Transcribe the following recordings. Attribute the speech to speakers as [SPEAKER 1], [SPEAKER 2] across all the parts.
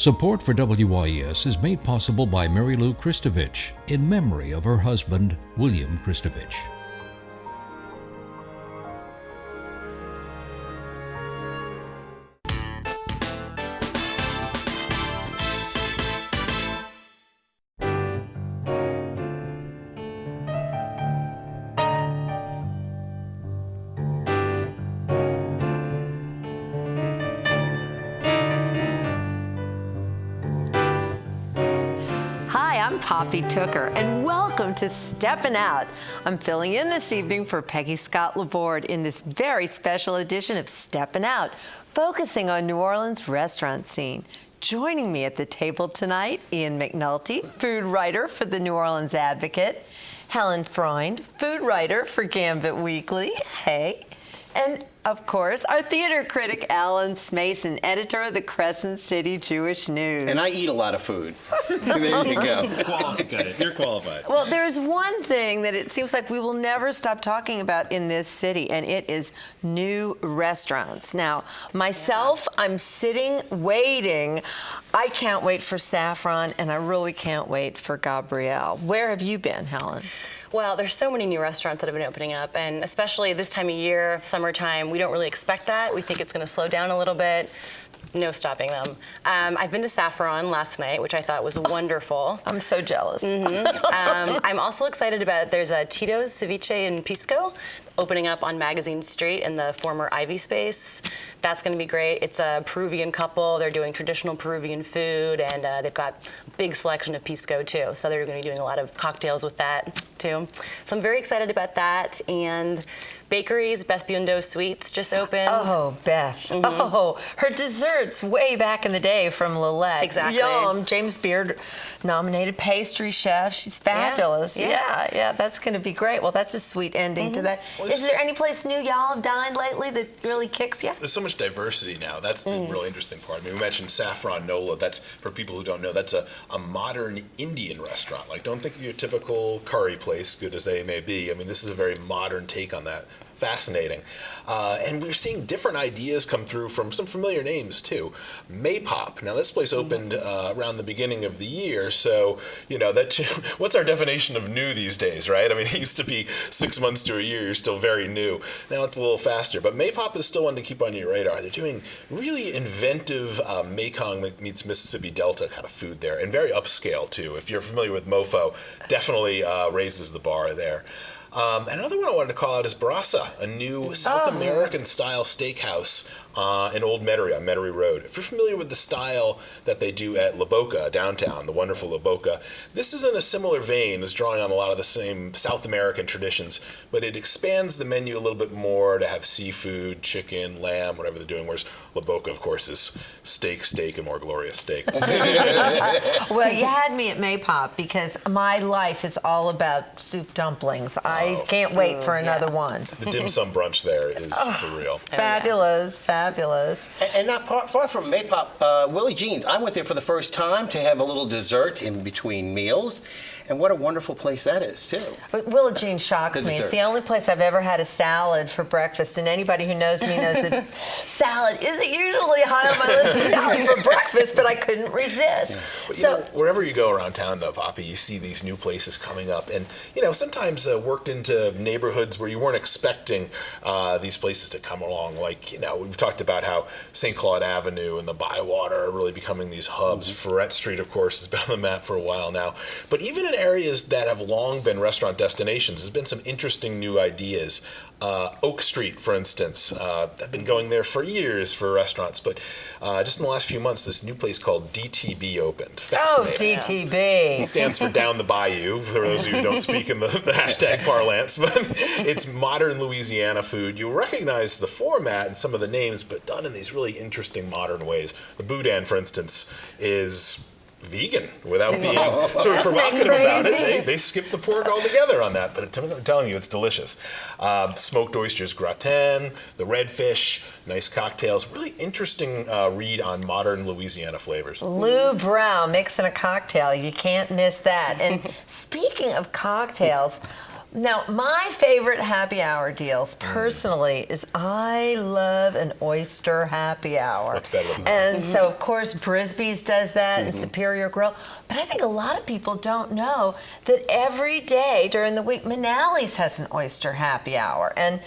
[SPEAKER 1] Support for WYES is made possible by Mary Lou Kristovich in memory of her husband, William Kristovich.
[SPEAKER 2] Poppy Tooker, and welcome to Steppin Out. I'm filling in this evening for Peggy Scott Laborde in this very special edition of Steppin Out, focusing on New Orleans' restaurant scene. Joining me at the table tonight, Ian McNulty, food writer for the New Orleans Advocate, Helen Freund, food writer for Gambit Weekly, hey, and of course, our theater critic, Alan Smason, editor of the Crescent City Jewish News.
[SPEAKER 3] And I eat a lot of food. There you go.
[SPEAKER 4] You're qualified.
[SPEAKER 2] Well, there's one thing that it seems like we will never stop talking about in this city, and it is new restaurants. Now, myself, I'm sitting, waiting. I can't wait for Saffron, and I really can't wait for Gabrielle. Where have you been, Helen?
[SPEAKER 5] Well, there's so many new restaurants that have been opening up, and especially this time of year, summertime, we don't really expect that. We think it's going to slow down a little bit. No stopping them. I've been to Saffron last night, which I thought was wonderful.
[SPEAKER 2] I'm so jealous.
[SPEAKER 5] I'm also excited about, there's a Tito's Ceviche in Pisco opening up on Magazine Street in the former Ivy space. That's going to be great. It's a Peruvian couple. They're doing traditional Peruvian food, and they've got a big selection of Pisco, too. So they're going to be doing a lot of cocktails with that, too. So I'm very excited about that. And bakeries, Beth Bundo Sweets just opened.
[SPEAKER 2] Oh, Beth. Mm-hmm. Oh, her desserts way back in the day from Lillette.
[SPEAKER 5] Exactly.
[SPEAKER 2] Yum. James Beard nominated pastry chef. She's fabulous. Yeah, that's going to be great. Well, that's a sweet ending to that.
[SPEAKER 4] Well,
[SPEAKER 2] is there any place new y'all have dined lately that really kicks you?
[SPEAKER 4] There's so much diversity now. That's the really interesting part. I mean, we mentioned Saffron Nola. That's, for people who don't know, that's a modern Indian restaurant. Like, don't think of your typical curry place, good as they may be. I mean, this is a very modern take on that. Fascinating. And we're seeing different ideas come through from some familiar names, too. Maypop. Now, this place opened around the beginning of the year, so, you know, that what's our definition of new these days, right? I mean, it used to be 6 months to a year. You're still very new. Now it's a little faster. But Maypop is still one to keep on your radar. They're doing really inventive Mekong meets Mississippi Delta kind of food there, and very upscale, too. If you're familiar with Mofo, definitely raises the bar there. Another one I wanted to call out is Brasa, a new South American-style steakhouse in Old Metairie on Metairie Road. If you're familiar with the style that they do at La Boca downtown, the wonderful La Boca, this is in a similar vein. It's drawing on a lot of the same South American traditions, but it expands the menu a little bit more to have seafood, chicken, lamb, whatever they're doing, whereas La Boca, of course, is steak, and more glorious steak.
[SPEAKER 2] Well, you had me at Maypop because my life is all about soup dumplings. I can't wait for another one.
[SPEAKER 4] The dim sum brunch there is for real.
[SPEAKER 2] Fabulous.
[SPEAKER 3] And not far from Maypop, Willie Jean's. I went there for the first time to have a little dessert in between meals. And what a wonderful place that is, too.
[SPEAKER 2] But Willie Jean shocks me. It's the only place I've ever had a salad for breakfast, and anybody who knows me knows that salad isn't usually high on my list of salad for breakfast, but I couldn't resist.
[SPEAKER 4] But, so, wherever you go around town, though, Poppy, you see these new places coming up, and, you know, sometimes worked into neighborhoods where you weren't expecting these places to come along. Like, you know, we've talked about how St. Claude Avenue and the Bywater are really becoming these hubs. Ferret Street, of course, has been on the map for a while now. But even in areas that have long been restaurant destinations, there's been some interesting new ideas. Oak Street, for instance, I've been going there for years for restaurants, but just in the last few months, this new place called DTB opened.
[SPEAKER 2] Oh, DTB.
[SPEAKER 4] It stands for Down the Bayou, for those of you who don't speak in the hashtag parlance, but it's modern Louisiana food. You'll recognize the format and some of the names, but done in these really interesting modern ways. The Boudin, for instance, is vegan without being sort of provocative about it. They skip the pork altogether on that, but I'm telling you, it's delicious. Smoked oysters gratin, the redfish, nice cocktails. Really interesting read on modern Louisiana flavors.
[SPEAKER 2] Lou Brown mixing a cocktail. You can't miss that. And speaking of cocktails, Now, my favorite happy hour deals, personally, is I love an oyster happy hour.
[SPEAKER 4] What's better than that?
[SPEAKER 2] And so, of course, Brisby's does that and Superior Grill. But I think a lot of people don't know that every day during the week, Manali's has an oyster happy hour. And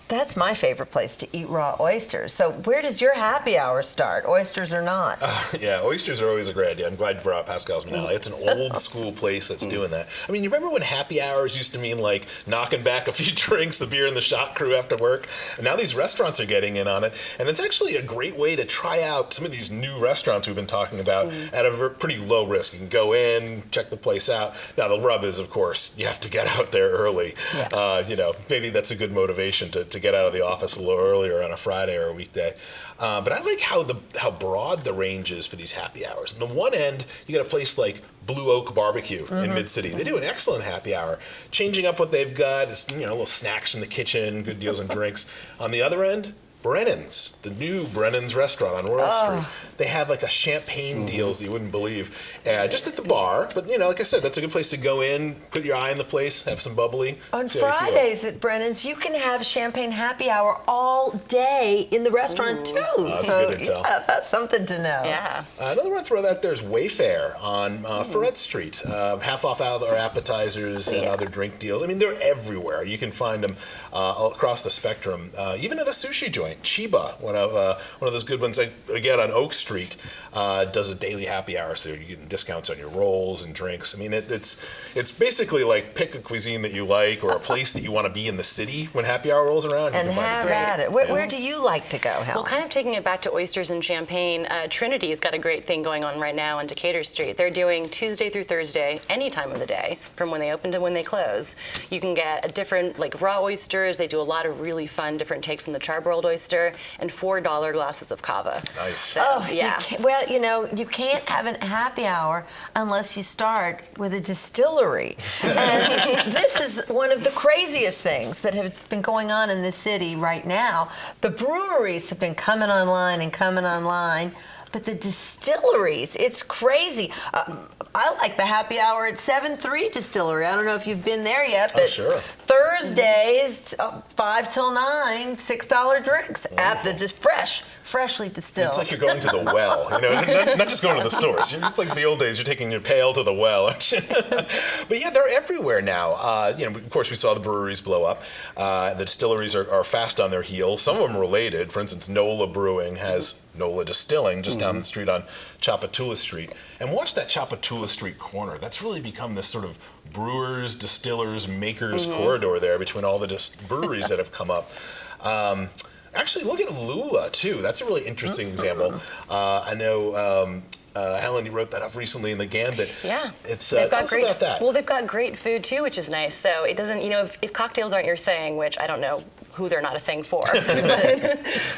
[SPEAKER 2] that's my favorite place to eat raw oysters. So where does your happy hour start, oysters or not?
[SPEAKER 4] Yeah, oysters are always a great idea. I'm glad you brought up Pascal's Manali. It's an old school place that's doing that. I mean, you remember when happy hours used to mean like knocking back a few drinks, the beer and the shot crew after work? And now these restaurants are getting in on it. And it's actually a great way to try out some of these new restaurants we've been talking about at a pretty low risk. You can go in, check the place out. Now, the rub is, of course, you have to get out there early. Yeah. Maybe that's a good motivation to get out of the office a little earlier on a Friday or a weekday. But I like how broad the range is for these happy hours. On the one end, you got a place like Blue Oak Barbecue in Mid-City. They do an excellent happy hour. Changing up what they've got is, little snacks from the kitchen, good deals and drinks. On the other end, Brennan's, the new Brennan's restaurant on Royal Street. They have like a champagne deals that you wouldn't believe, just at the bar. But like I said, that's a good place to go in, put your eye on the place, have some bubbly.
[SPEAKER 2] On Fridays at Brennan's, you can have champagne happy hour all day in the restaurant too.
[SPEAKER 4] That's
[SPEAKER 2] so
[SPEAKER 4] good intel.
[SPEAKER 2] Yeah, that's something to know.
[SPEAKER 5] Yeah.
[SPEAKER 4] Another one throw out there is Wayfare on Ferret Street. Half off out our appetizers and other drink deals. I mean, they're everywhere. You can find them across the spectrum. Even at a sushi joint. Chiba, one of those good ones. Again, on Oak Street, does a daily happy hour, so you're getting discounts on your rolls and drinks. I mean, it's basically like pick a cuisine that you like or a place that you want to be in the city when happy hour rolls around.
[SPEAKER 2] And have at it. Where do you like to go, Helen?
[SPEAKER 5] Well, kind of taking it back to oysters and champagne, Trinity's got a great thing going on right now on Decatur Street. They're doing Tuesday through Thursday, any time of the day, from when they open to when they close. You can get a different, like raw oysters. They do a lot of really fun different takes on the charbroiled oyster, and $4 glasses of cava.
[SPEAKER 4] Nice.
[SPEAKER 5] So, yeah.
[SPEAKER 2] You can't have a happy hour unless you start with a distillery. And this is one of the craziest things that has been going on in this city right now. The breweries have been coming online, but the distilleries, it's crazy. I like the happy hour at 7-3 Distillery. I don't know if you've been there yet, but
[SPEAKER 4] sure.
[SPEAKER 2] Thursdays, 5 till 9, $6 drinks at the just freshly distilled.
[SPEAKER 4] It's like you're going to the well, not just going to the source. It's like the old days, you're taking your pail to the well. But yeah, they're everywhere now. Of course, we saw the breweries blow up. The distilleries are fast on their heels. Some of them related. For instance, NOLA Brewing has NOLA Distilling just down the street on Chapatula Street. And watch that Chapatula Street corner. That's really become this sort of brewers, distillers, makers corridor there between all the breweries that have come up. Actually, look at Lula, too. That's a really interesting example. I know Helen, you wrote that up recently in the Gambit.
[SPEAKER 5] Yeah.
[SPEAKER 4] Tell us about that.
[SPEAKER 5] Well, they've got great food, too, which is nice. So it doesn't, if cocktails aren't your thing, which I don't know who they're not a thing for.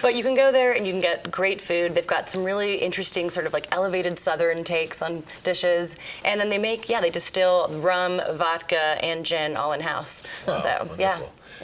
[SPEAKER 5] But you can go there and you can get great food. They've got some really interesting sort of like elevated Southern takes on dishes. And then they distill rum, vodka, and gin all in-house.
[SPEAKER 4] Oh,
[SPEAKER 5] so,
[SPEAKER 4] wonderful.
[SPEAKER 5] yeah.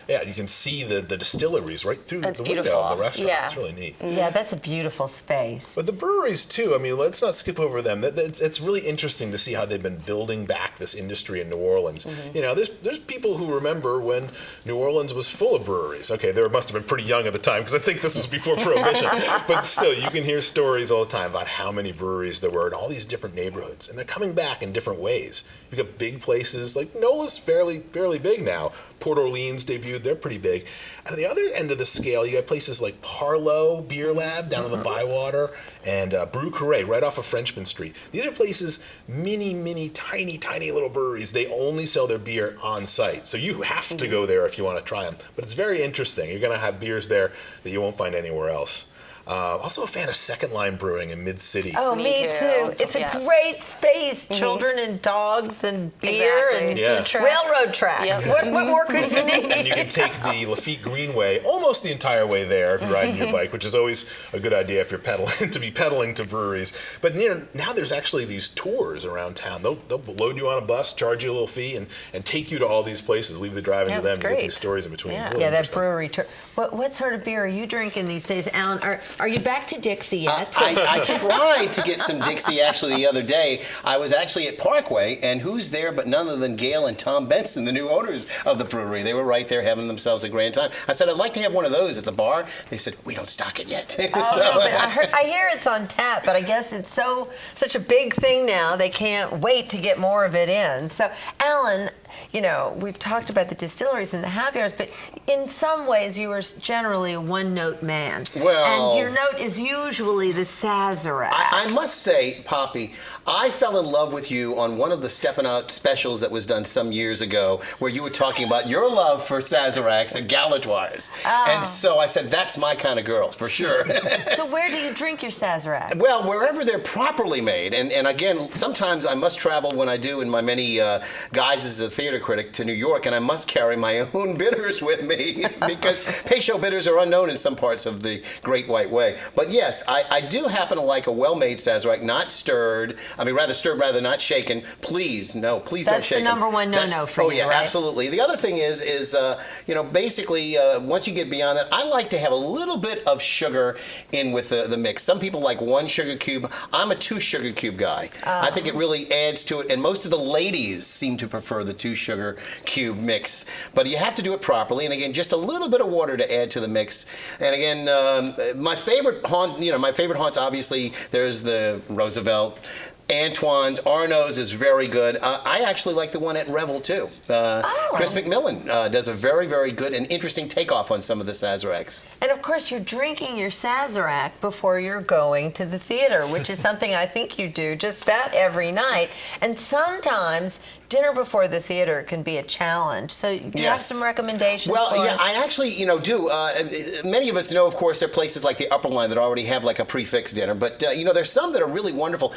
[SPEAKER 4] Yeah, you can see the distilleries right through
[SPEAKER 5] That's
[SPEAKER 4] the
[SPEAKER 5] beautiful.
[SPEAKER 4] window of the restaurant.
[SPEAKER 5] Yeah.
[SPEAKER 4] It's really neat.
[SPEAKER 2] Yeah, that's a beautiful space.
[SPEAKER 4] But the breweries, too, I mean, let's not skip over them. It's really interesting to see how they've been building back this industry in New Orleans. There's people who remember when New Orleans was full of breweries. Okay, they must have been pretty young at the time, because I think this was before Prohibition. But still, you can hear stories all the time about how many breweries there were in all these different neighborhoods. And they're coming back in different ways. You've got big places, like NOLA's fairly big now. Port Orleans debuted, they're pretty big. And at the other end of the scale, you got places like Parlo Beer Lab down in the Bywater and Brew Carré right off of Frenchman Street. These are places, mini, tiny little breweries. They only sell their beer on site. So you have to go there if you want to try them. But it's very interesting. You're going to have beers there that you won't find anywhere else. Also a fan of Second Line Brewing in Mid-City.
[SPEAKER 2] Oh, me too. It's a great space. Children and dogs and beer and railroad tracks. Yep. What more could you need?
[SPEAKER 4] And you can take the Lafitte Greenway almost the entire way there if you're riding your bike, which is always a good idea if you're pedaling to breweries. But now there's actually these tours around town. They'll load you on a bus, charge you a little fee, and take you to all these places, leave the driving to them, and get these stories in between.
[SPEAKER 5] Yeah,
[SPEAKER 4] really
[SPEAKER 2] that brewery tour. What sort of beer are you drinking these days, Alan? Are you back to Dixie yet?
[SPEAKER 3] I tried to get some Dixie actually the other day. I was actually at Parkway, and who's there but none other than Gail and Tom Benson, the new owners of the brewery. They were right there having themselves a grand time. I said, I'd like to have one of those at the bar. They said, we don't stock it yet.
[SPEAKER 2] No, but I hear it's on tap, but I guess it's such a big thing now, they can't wait to get more of it in. So, Alan, you know, we've talked about the distilleries and the happy hours, but in some ways you are generally a one-note man.
[SPEAKER 3] Well,
[SPEAKER 2] and your note is usually the Sazerac.
[SPEAKER 3] I must say, Poppy, I fell in love with you on one of the Steppin Out specials that was done some years ago, where you were talking about your love for Sazeracs and Galatoirs. And so I said, that's my kind of girl, for sure.
[SPEAKER 2] So where do you drink your Sazerac?
[SPEAKER 3] Well, wherever they're properly made. And again, sometimes I must travel when I do in my many guises as a theater critic to New York, and I must carry my own bitters with me because Peychaud bitters are unknown in some parts of the Great White Way. But yes, I do happen to like a well-made Sazerac, not stirred. I mean, rather stirred, rather not shaken. Please, no, please don't shake them.
[SPEAKER 2] That's the number one no-no for you,
[SPEAKER 3] yeah,
[SPEAKER 2] right?
[SPEAKER 3] Absolutely. The other thing is you know, basically, once you get beyond that, I like to have a little bit of sugar in with the mix. Some people like 1 sugar cube. I'm a 2 sugar cube guy. I think it really adds to it, and most of the ladies seem to prefer the 2 sugar cube mix. But you have to do it properly, and again, just a little bit of water to add to the mix. And again, my favorite haunts, obviously, there's the Roosevelt. Antoine's, Arnaud's is very good. I actually like the one at Revel, too. Chris McMillan does a very, very good and interesting takeoff on some of the Sazeracs.
[SPEAKER 2] And of course, you're drinking your Sazerac before you're going to the theater, which is something I think you do just about every night. And sometimes dinner before the theater can be a challenge. So do you have some recommendations
[SPEAKER 3] for
[SPEAKER 2] us?
[SPEAKER 3] I actually, do. Many of us know, of course, there are places like the Upper Line that already have like a prefix dinner. But, there's some that are really wonderful.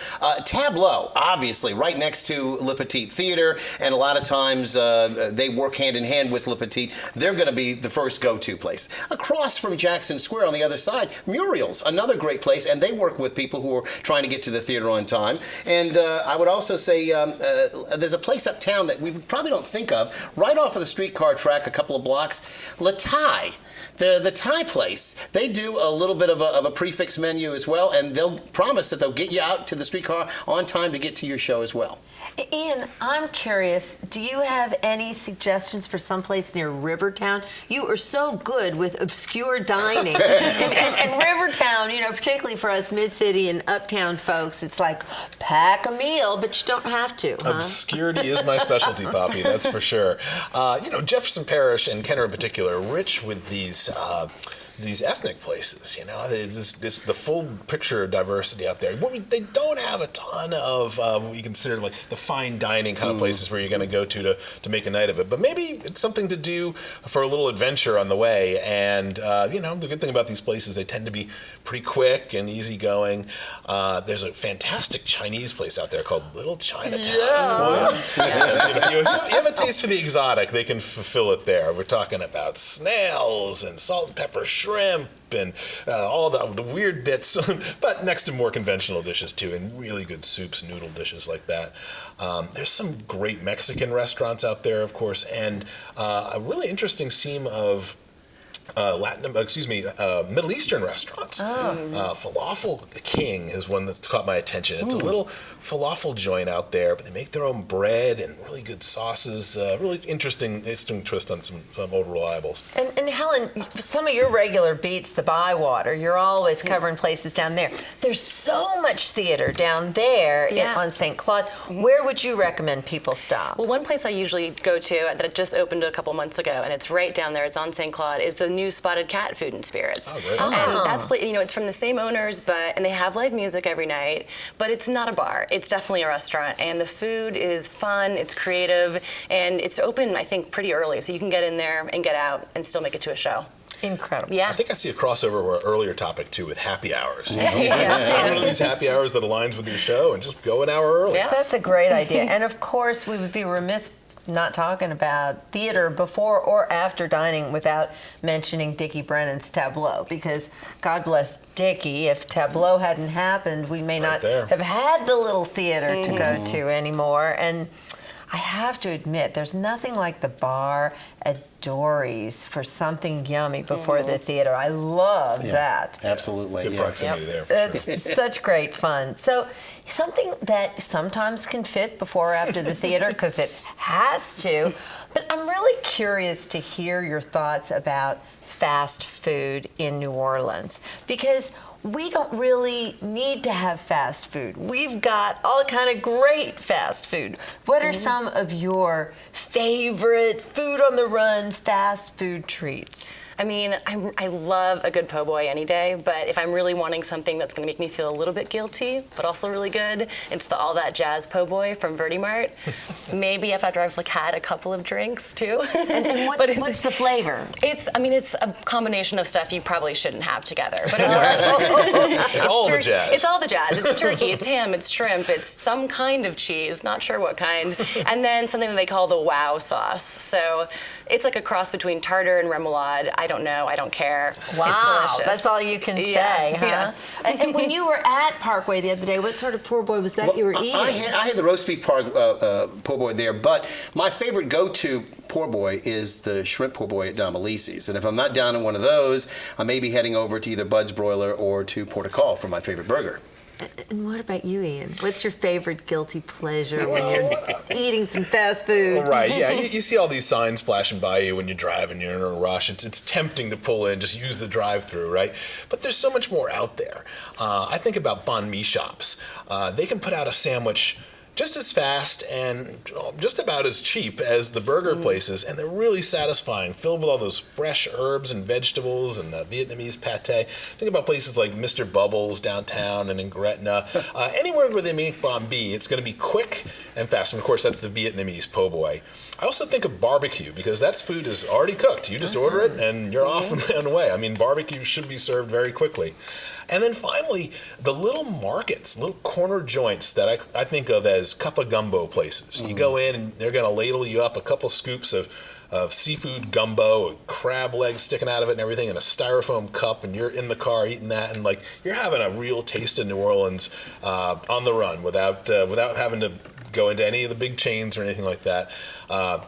[SPEAKER 3] Tableau, obviously, right next to Le Petit Theater, and a lot of times they work hand in hand with Le Petit. They're going to be the first go-to place. Across from Jackson Square on the other side, Muriel's, another great place, and they work with people who are trying to get to the theater on time. And I would also say there's a place uptown that we probably don't think of, right off of the streetcar track a couple of blocks, La Thai. The Thai place, they do a little bit of a prefix menu as well, and they'll promise that they'll get you out to the streetcar on time to get to your show as well.
[SPEAKER 2] Ian, I'm curious, do you have any suggestions for someplace near Rivertown? You are so good with obscure dining. and Rivertown, particularly for us mid-city and uptown folks, it's like pack a meal, but you don't have to. Huh?
[SPEAKER 4] Obscurity is my specialty, Poppy, that's for sure. Jefferson Parish and Kenner in particular, rich with these ethnic places, it's the full picture of diversity out there. They don't have a ton of what you consider like the fine dining kind of places where you're going to go to make a night of it. But maybe it's something to do for a little adventure on the way. And, the good thing about these places, they tend to be pretty quick and easygoing. There's a fantastic Chinese place out there called Little Chinatown. Yeah. If you have a taste for the exotic, they can fulfill it there. We're talking about snails and salt and pepper shrimp and all the weird bits, but next to more conventional dishes too, and really good soups, noodle dishes like that. There's some great Mexican restaurants out there, of course, and a really interesting seam of Middle Eastern restaurants. Falafel King is one that's caught my attention. It's a little falafel joint out there, but they make their own bread and really good sauces. Really interesting twist on some old reliables.
[SPEAKER 2] And Helen, some of your regular beats, the Bywater, you're always covering places down there. There's so much theater down there on St. Claude. Where would you recommend people stop?
[SPEAKER 5] Well, one place I usually go to that just opened a couple months ago, and it's right down there, it's on St. Claude, is the new Spotted Cat Food and Spirits.
[SPEAKER 4] Oh, great.
[SPEAKER 5] And that's, it's from the same owners, and they have live music every night, but it's not a bar. It's definitely a restaurant, and the food is fun, it's creative, and it's open, I think, pretty early, so you can get in there and get out and still make it to a show.
[SPEAKER 2] Incredible.
[SPEAKER 5] Yeah.
[SPEAKER 4] I think I see a crossover with our earlier topic, too, with happy hours. One of these happy hours that aligns with your show, and just go an hour early.
[SPEAKER 2] Yeah. That's a great idea. And, of course, we would be remiss not talking about theater before or after dining without mentioning Dickie Brennan's Tableau, because God bless Dickie, if Tableau hadn't happened, we may not have had the little theater to go to anymore. And I have to admit, there's nothing like the bar at Dory's for something yummy before the theater. I love that.
[SPEAKER 3] Absolutely.
[SPEAKER 4] Good proximity there.
[SPEAKER 2] It's such great fun. So something that sometimes can fit before or after the theater, because it has to. But I'm really curious to hear your thoughts about fast food in New Orleans, because we don't really need to have fast food. We've got all kind of great fast food. What are some of your favorite food on the run fast food treats?
[SPEAKER 5] I mean, I love a good po' boy any day, but if I'm really wanting something that's going to make me feel a little bit guilty, but also really good, it's the All That Jazz po' boy from Verdi Mart. Maybe after I've had a couple of drinks too.
[SPEAKER 2] And what's the flavor?
[SPEAKER 5] It's a combination of stuff you probably shouldn't have together. But
[SPEAKER 4] It's all the jazz.
[SPEAKER 5] It's all the jazz. It's turkey, it's ham, it's shrimp, it's some kind of cheese, not sure what kind, and then something that they call the wow sauce. So it's like a cross between tartar and remoulade. I don't know. I don't care.
[SPEAKER 2] Wow,
[SPEAKER 5] it's delicious.
[SPEAKER 2] that's all you can say, huh?
[SPEAKER 5] Yeah.
[SPEAKER 2] And when you were at Parkway the other day, what sort of po' boy was that you were eating?
[SPEAKER 3] I had the roast beef po' boy there, but my favorite go-to po' boy is the shrimp po' boy at Don Melisse's. And if I'm not down in one of those, I may be heading over to either Bud's Broiler or to Port-au-Call for my favorite burger.
[SPEAKER 2] And what about you, Ian? What's your favorite guilty pleasure when you're eating some fast food?
[SPEAKER 4] Right, yeah. You see all these signs flashing by you when you drive and you're in a rush. It's tempting to pull in, just use the drive-through, right? But there's so much more out there. I think about banh mi shops. They can put out a sandwich just as fast and just about as cheap as the burger places, and they're really satisfying, filled with all those fresh herbs and vegetables and Vietnamese pate. Think about places like Mr. Bubbles downtown and in Gretna. Anywhere where they make banh mi, it's going to be quick and fast. And of course, that's the Vietnamese po' boy. I also think of barbecue, because that food is already cooked. You just order it and you're off and on the way. I mean, barbecue should be served very quickly. And then finally, the little markets, little corner joints that I think of as cup of gumbo places. You go in and they're going to ladle you up a couple scoops of seafood gumbo, crab legs sticking out of it and everything in a styrofoam cup, and you're in the car eating that, and you're having a real taste of New Orleans on the run without having to go into any of the big chains or anything like that.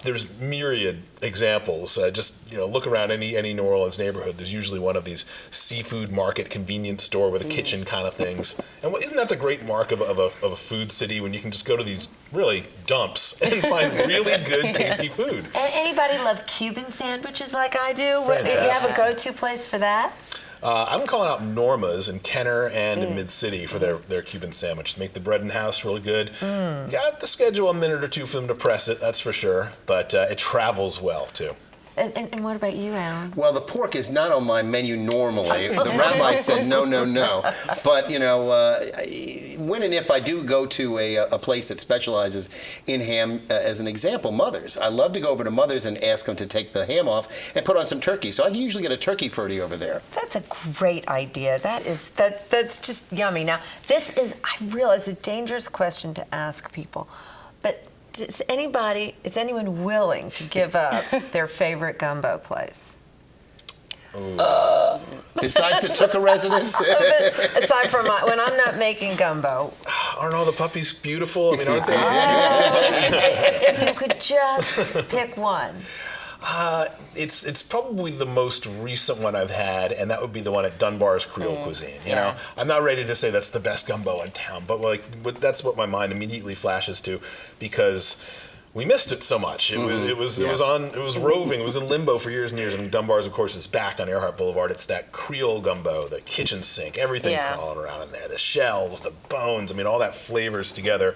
[SPEAKER 4] There's myriad examples. Just look around any New Orleans neighborhood. There's usually one of these seafood market convenience store with a kitchen kind of things. And isn't that the great mark of a food city, when you can just go to these really dumps and find really good, tasty food?
[SPEAKER 2] Anybody love Cuban sandwiches like I do?
[SPEAKER 4] Fantastic.
[SPEAKER 2] You have a go-to place for that?
[SPEAKER 4] I'm calling out Norma's in Kenner and in Mid-City for their Cuban sandwich. Make the bread in house really good. Got to schedule a minute or two for them to press it, that's for sure. But it travels well, too.
[SPEAKER 2] And what about you, Alan?
[SPEAKER 3] Well, the pork is not on my menu normally. The rabbi said no. But, when and if I do go to a place that specializes in ham, as an example, Mother's. I love to go over to Mother's and ask them to take the ham off and put on some turkey. So I usually get a turkey furty over there.
[SPEAKER 2] That's a great idea. That's just yummy. Now, I realize, a dangerous question to ask people, but is anyone willing to give up their favorite gumbo place?
[SPEAKER 3] Besides the Tooka residents?
[SPEAKER 2] Aside from when I'm not making gumbo.
[SPEAKER 4] Aren't all the puppies beautiful? I mean, aren't they?
[SPEAKER 2] If you could just pick one.
[SPEAKER 4] It's probably the most recent one I've had, and that would be the one at Dunbar's Creole Cuisine. You know, I'm not ready to say that's the best gumbo in town, but that's what my mind immediately flashes to, because we missed it so much. It was roving. It was in limbo for years and years. And Dunbar's, of course, is back on Earhart Boulevard. It's that Creole gumbo, the kitchen sink, everything crawling around in there, the shells, the bones. I mean, all that flavors together.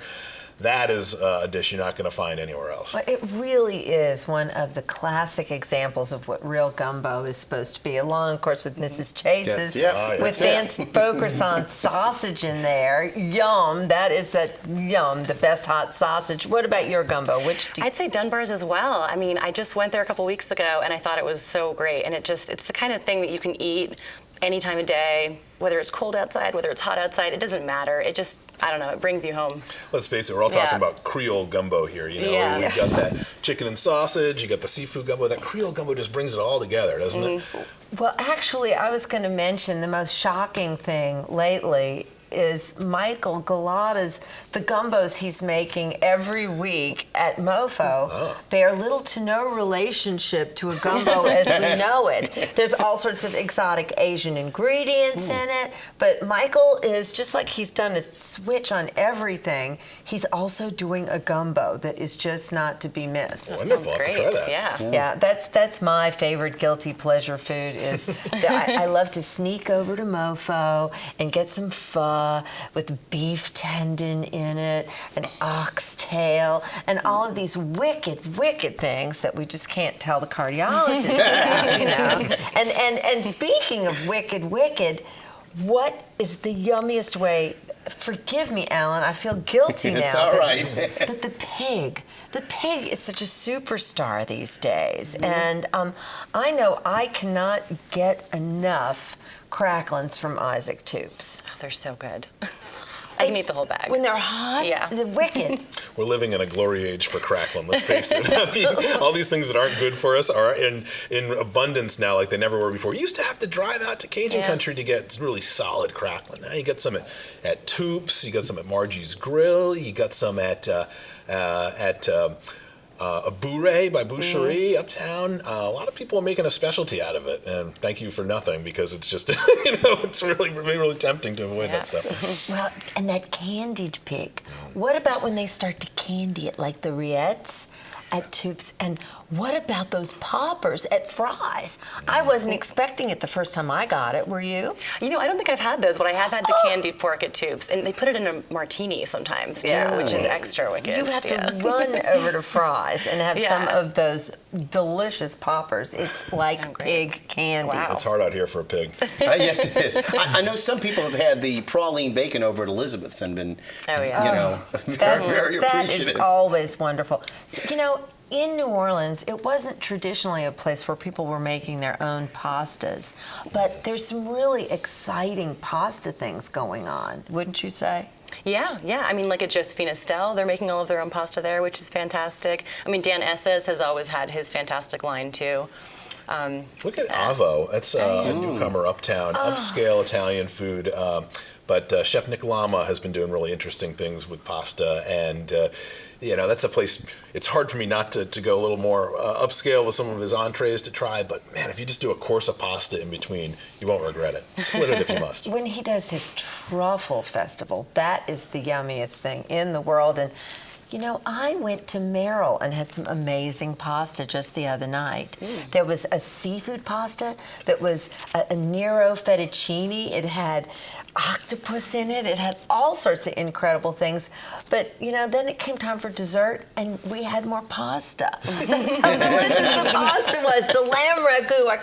[SPEAKER 4] That is a dish you're not going to find anywhere else.
[SPEAKER 2] Well, it really is one of the classic examples of what real gumbo is supposed to be, along, of course, with Mrs. Chase's, with Vance Focusson sausage in there. Yum, the best hot sausage. What about your gumbo?
[SPEAKER 5] I'd say Dunbar's as well. I mean, I just went there a couple weeks ago, and I thought it was so great. And it's the kind of thing that you can eat any time of day, whether it's cold outside, whether it's hot outside, it doesn't matter. It just, I don't know, it brings you home.
[SPEAKER 4] Let's face it, we're all talking about Creole gumbo here. We've got that chicken and sausage, you got the seafood gumbo. That Creole gumbo just brings it all together, doesn't it?
[SPEAKER 2] Well, actually, I was going to mention the most shocking thing lately is Michael Galata's, the gumbos he's making every week at MoFo bear little to no relationship to a gumbo as we know it. There's all sorts of exotic Asian ingredients in it, but Michael is, just like he's done a switch on everything, he's also doing a gumbo that is just not to be missed.
[SPEAKER 4] Wonderful.
[SPEAKER 5] Sounds
[SPEAKER 4] I'll have to
[SPEAKER 5] great.
[SPEAKER 4] try that.
[SPEAKER 2] Yeah, that's my favorite guilty pleasure food is I love to sneak over to MoFo and get some pho with beef tendon in it, and oxtail, and all of these wicked things that we just can't tell the cardiologist about, you know. And speaking of wicked, what is the yummiest way? Forgive me, Alan, I feel guilty now.
[SPEAKER 3] It's all right.
[SPEAKER 2] But the pig is such a superstar these days. And I know I cannot get enough cracklins from Isaac Toops.
[SPEAKER 5] Oh, they're so good. I can eat the whole bag.
[SPEAKER 2] When they're hot,
[SPEAKER 5] Yeah.
[SPEAKER 2] they're wicked.
[SPEAKER 4] We're living in a glory age for cracklin, let's face it. All these things that aren't good for us are in abundance now like they never were before. You used to have to drive out to Cajun country to get really solid cracklin. Now you get some at Toops, you got some at Margie's Grill, you got some at a Bourrée by Boucherie uptown. A lot of people are making a specialty out of it, and thank you for nothing, because it's just, it's really tempting to avoid that stuff.
[SPEAKER 2] Well, and that candied pig. What about when they start to candy it, like the Riettes at Toops? And what about those poppers at Fry's? I wasn't expecting it the first time I got it. Were you?
[SPEAKER 5] You know, I don't think I've had those, but I have had the candied pork at Toops, and they put it in a martini sometimes too, which is extra wicked.
[SPEAKER 2] You have to run over to Fry's and have some
[SPEAKER 5] Yeah.
[SPEAKER 2] of those delicious poppers. It's like pig candy.
[SPEAKER 5] Wow.
[SPEAKER 4] It's hard out here for a pig.
[SPEAKER 3] Yes, it is. I know some people have had the praline bacon over at Elizabeth's and been, very
[SPEAKER 2] That
[SPEAKER 3] appreciative.
[SPEAKER 2] is always wonderful. So, you know, in New Orleans, it wasn't traditionally a place where people were making their own pastas, but there's some really exciting pasta things going on, wouldn't you say?
[SPEAKER 5] Yeah. I mean, like at Josephine Estelle, they're making all of their own pasta there, which is fantastic. I mean, Dan Esses has always had his fantastic line too.
[SPEAKER 4] Look at Avo. That's a newcomer uptown, upscale Italian food. But Chef Nick Lama has been doing really interesting things with pasta, and that's a place. It's hard for me not to go a little more upscale with some of his entrees to try. But man, if you just do a course of pasta in between, you won't regret it. Split it if you must.
[SPEAKER 2] When he does his truffle festival, that is the yummiest thing in the world. And you know, I went to Merrill and had some amazing pasta just the other night. There was a seafood pasta that was a Nero fettuccine. It had octopus in it. It had all sorts of incredible things. But, you know, then it came time for dessert, and we had more pasta. That's how delicious the pasta was. The lamb ragu, I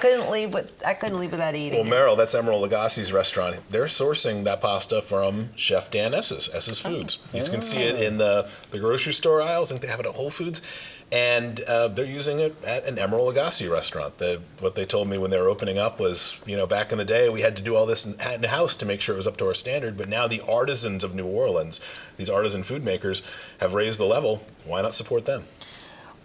[SPEAKER 2] couldn't leave without eating
[SPEAKER 4] Well,
[SPEAKER 2] it.
[SPEAKER 4] Merrill, that's Emerald Lagasse's restaurant. They're sourcing that pasta from Chef Dan Esses Foods. You can see it in the grocery store aisles. I think they have it at Whole Foods. And they're using it at an Emerald Lagasse restaurant. What they told me when they were opening up was, back in the day, we had to do all this in-house to make sure it was up to our standard. But now the artisans of New Orleans, these artisan food makers, have raised the level. Why not support them?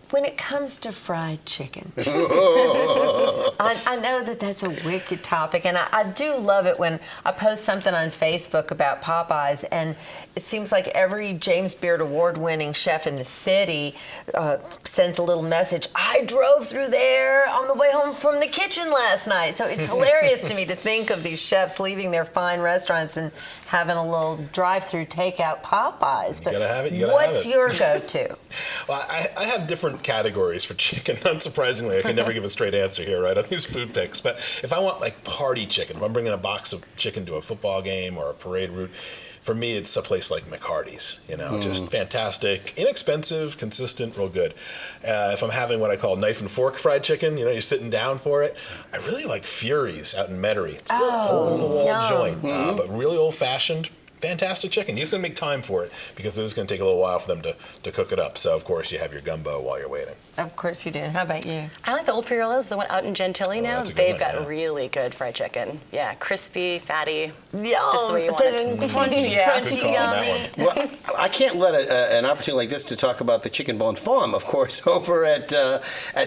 [SPEAKER 2] When it comes to fried chicken, I know that that's a wicked topic, and I do love it when I post something on Facebook about Popeyes, and it seems like every James Beard award-winning chef in the city sends a little message. I drove through there on the way home from the kitchen last night. So it's hilarious to me to think of these chefs leaving their fine restaurants and having a little drive-through takeout Popeyes. But
[SPEAKER 4] you gotta have it.
[SPEAKER 2] What's your go-to?
[SPEAKER 4] Well, I have different categories for chicken. Unsurprisingly, I can never give a straight answer here, right, on these food picks. But if I want like party chicken, if I'm bringing a box of chicken to a football game or a parade route, for me, it's a place like McCarty's, just fantastic, inexpensive, consistent, real good. If I'm having what I call knife and fork fried chicken, you're sitting down for it. I really like Fury's out in Metairie. It's a little hole-in-the-wall joint, but really old-fashioned. Fantastic chicken. He's going to make time for it because it is going to take a little while for them to cook it up. So, of course, you have your gumbo while you're waiting.
[SPEAKER 2] Of course you do. How about you?
[SPEAKER 5] I like the Old Pirillas, the one out in Gentilly now.
[SPEAKER 4] That's a good
[SPEAKER 5] They've
[SPEAKER 4] one,
[SPEAKER 5] got really good fried chicken. Yeah, crispy, fatty.
[SPEAKER 2] Yeah,
[SPEAKER 5] Just the way you want it.
[SPEAKER 2] Crunchy,
[SPEAKER 5] Yeah.
[SPEAKER 2] crunchy,
[SPEAKER 4] Good call on that
[SPEAKER 2] yummy.
[SPEAKER 4] one.
[SPEAKER 3] Well, I can't let an opportunity like this to talk about the Chicken Bone Farm, of course, over at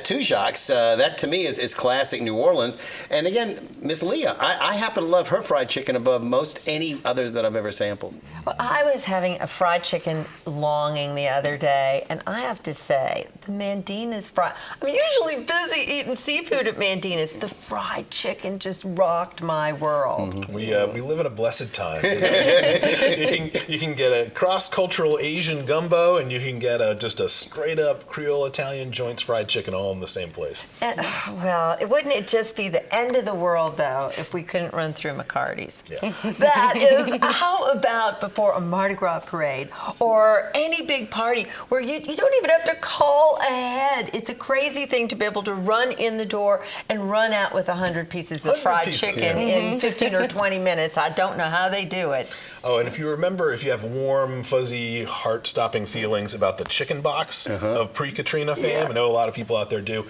[SPEAKER 3] Two Jacques. That, to me, is classic New Orleans. And again, Miss Leah, I happen to love her fried chicken above most any other that I've ever seen. sample.
[SPEAKER 2] Well, I was having a fried chicken longing the other day, and I have to say, the Mandina's fried. I'm usually busy eating seafood at Mandina's. The fried chicken just rocked my world.
[SPEAKER 3] Mm-hmm.
[SPEAKER 4] We live in a blessed time. You can get a cross-cultural Asian gumbo, and you can get just a straight-up Creole Italian joints fried chicken all in the same place.
[SPEAKER 2] And, well, wouldn't it just be the end of the world, though, if we couldn't run through McCarty's?
[SPEAKER 4] Yeah.
[SPEAKER 2] That is, how about before a Mardi Gras parade or any big party where you don't even have to call ahead. It's a crazy thing to be able to run in the door and run out with 100 pieces of fried chicken in 15 or 20 minutes. I don't know how they do it.
[SPEAKER 4] Oh, and if you remember, if you have warm, fuzzy, heart-stopping feelings about the chicken box of pre-Katrina fame, I know a lot of people out there do,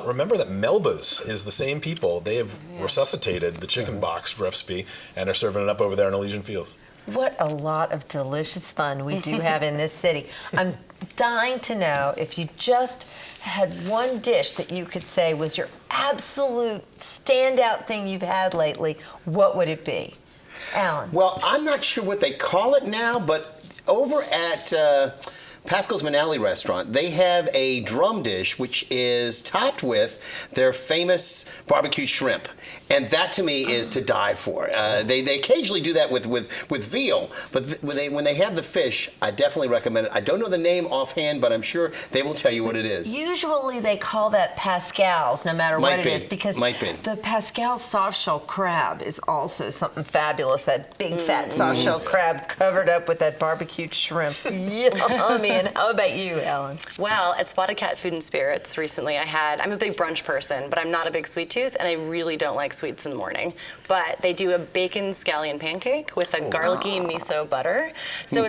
[SPEAKER 4] remember that Melba's is the same people. They have resuscitated the chicken box recipe and are serving it up over there in Elysian Fields.
[SPEAKER 2] What a lot of delicious fun we do have in this city. I'm dying to know if you just had one dish that you could say was your absolute standout thing you've had lately, what would it be? Alan.
[SPEAKER 3] Well, I'm not sure what they call it now, but over at Pascal's Manali restaurant, they have a drum dish which is topped with their famous barbecue shrimp. And that, to me, is to die for. They occasionally do that with veal, but when they have the fish, I definitely recommend it. I don't know the name offhand, but I'm sure they will tell you what it is.
[SPEAKER 2] Usually they call that Pascal's, no matter what it is, because the Pascal soft shell crab is also something fabulous. That big fat soft shell crab covered up with that barbecued shrimp. Yummy. And how about you, Helen?
[SPEAKER 5] Well, at Spotted Cat Food and Spirits recently, I'm a big brunch person, but I'm not a big sweet tooth, and I really don't like sweets in the morning. But they do a bacon scallion pancake with a garlicky miso butter. So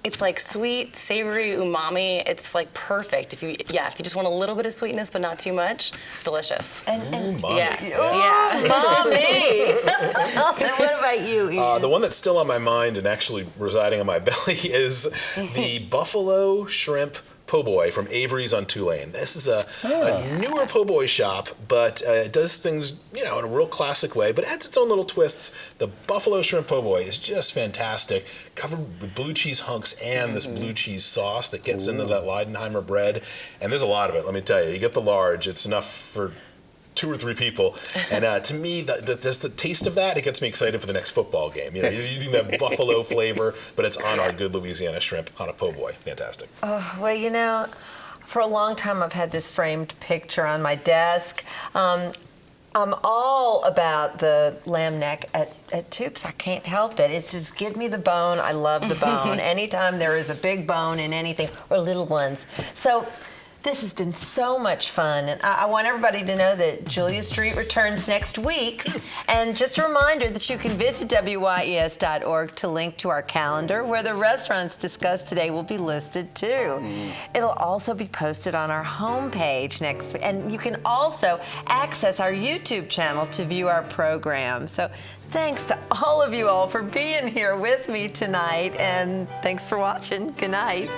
[SPEAKER 5] it's like sweet, savory, umami. It's like perfect if you just want a little bit of sweetness but not too much. Delicious.
[SPEAKER 4] Umami.
[SPEAKER 5] Yeah.
[SPEAKER 2] What about you, Ian?
[SPEAKER 4] The one that's still on my mind and actually residing on my belly is the buffalo shrimp po' boy from Avery's on Tulane. This is a newer po' boy shop, but it does things, in a real classic way, but it adds its own little twists. The buffalo shrimp po' boy is just fantastic, covered with blue cheese hunks and this blue cheese sauce that gets into that Leidenheimer bread. And there's a lot of it, let me tell you. You get the large, it's enough for 2 or 3 people, and to me, just the taste of that, it gets me excited for the next football game. You're eating that buffalo flavor, but it's on our good Louisiana shrimp on a po' boy. Fantastic.
[SPEAKER 2] Oh, well, for a long time I've had this framed picture on my desk. I'm all about the lamb neck at Toops. I can't help it. It's just give me the bone. I love the bone. Anytime there is a big bone in anything, or little ones. So this has been so much fun, and I want everybody to know that Julia Street returns next week. And just a reminder that you can visit WYES.org to link to our calendar, where the restaurants discussed today will be listed too. It'll also be posted on our homepage next week, and you can also access our YouTube channel to view our program. So thanks to all of you all for being here with me tonight, and thanks for watching. Good night.